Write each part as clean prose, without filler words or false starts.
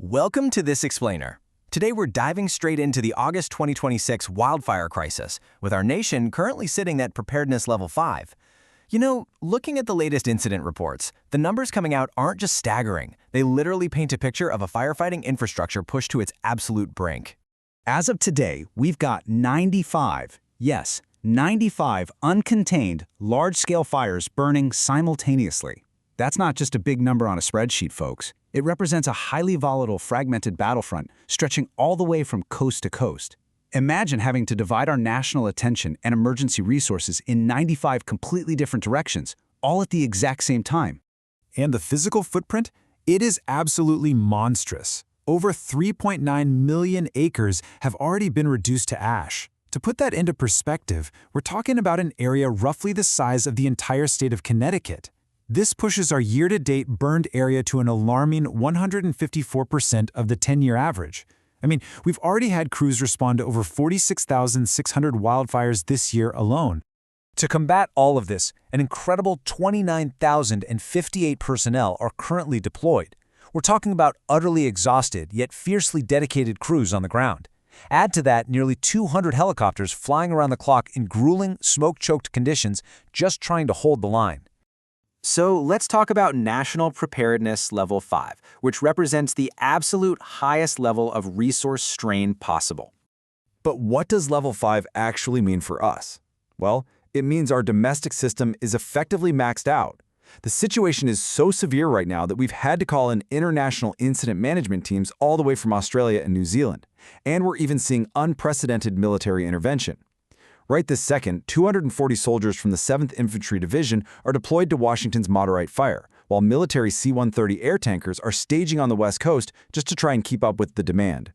Welcome to This Explainer. Today we're diving straight into the August 2026 wildfire crisis, with our nation currently sitting at preparedness level 5. You know, looking at the latest incident reports, the numbers coming out aren't just staggering. They literally paint a picture of a firefighting infrastructure pushed to its absolute brink. As of today, we've got 95, yes, 95 uncontained, large-scale fires burning simultaneously. That's not just a big number on a spreadsheet, folks. It represents a highly volatile, fragmented battlefront stretching all the way from coast to coast. Imagine having to divide our national attention and emergency resources in 95 completely different directions, all at the exact same time. And the physical footprint? It is absolutely monstrous. Over 3.9 million acres have already been reduced to ash. To put that into perspective, we're talking about an area roughly the size of the entire state of Connecticut. This pushes our year-to-date burned area to an alarming 154% of the 10-year average. I mean, we've already had crews respond to over 46,600 wildfires this year alone. To combat all of this, an incredible 29,058 personnel are currently deployed. We're talking about utterly exhausted yet fiercely dedicated crews on the ground. Add to that nearly 200 helicopters flying around the clock in grueling, smoke-choked conditions just trying to hold the line. So let's talk about National Preparedness Level 5, which represents the absolute highest level of resource strain possible. But what does Level 5 actually mean for us? Well, it means our domestic system is effectively maxed out. The situation is so severe right now that we've had to call in international incident management teams all the way from Australia and New Zealand. And we're even seeing unprecedented military intervention. Right this second, 240 soldiers from the 7th Infantry Division are deployed to Washington's Moderate Fire, while military C-130 air tankers are staging on the West Coast just to try and keep up with the demand.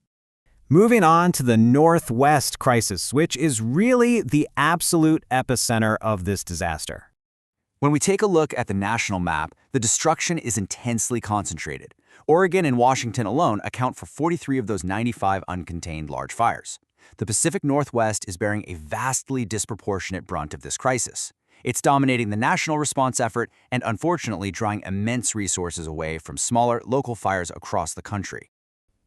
Moving on to the Northwest crisis, which is really the absolute epicenter of this disaster. When we take a look at the national map, the destruction is intensely concentrated. Oregon and Washington alone account for 43 of those 95 uncontained large fires. The Pacific Northwest is bearing a vastly disproportionate brunt of this crisis. It's dominating the national response effort and unfortunately drawing immense resources away from smaller, local fires across the country.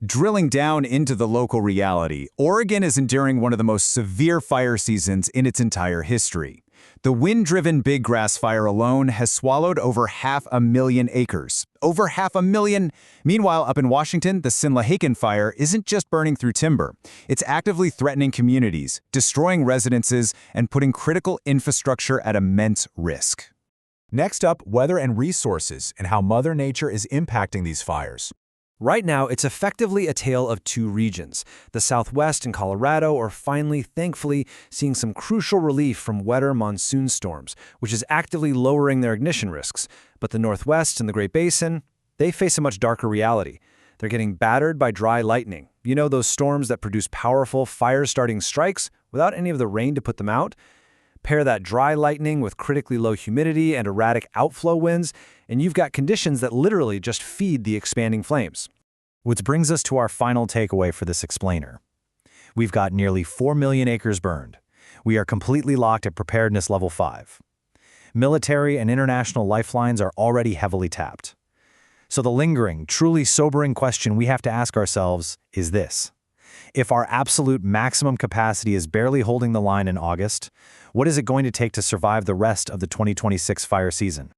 Drilling down into the local reality, Oregon is enduring one of the most severe fire seasons in its entire history. The wind-driven big grass fire alone has swallowed over 500,000 acres. Over 500,000! Meanwhile, up in Washington, the Sinlahaken fire isn't just burning through timber. It's actively threatening communities, destroying residences, and putting critical infrastructure at immense risk. Next up, weather and resources, and how Mother Nature is impacting these fires. Right now, it's effectively a tale of two regions. The Southwest and Colorado are finally, thankfully, seeing some crucial relief from wetter monsoon storms, which is actively lowering their ignition risks. But the Northwest and the Great Basin, they face a much darker reality. They're getting battered by dry lightning. You know, those storms that produce powerful, fire-starting strikes without any of the rain to put them out? Pair that dry lightning with critically low humidity and erratic outflow winds, and you've got conditions that literally just feed the expanding flames. Which brings us to our final takeaway for this explainer. We've got nearly 4 million acres burned. We are completely locked at preparedness level 5. Military and international lifelines are already heavily tapped. So the lingering, truly sobering question we have to ask ourselves is this. If our absolute maximum capacity is barely holding the line in August, what is it going to take to survive the rest of the 2026 fire season?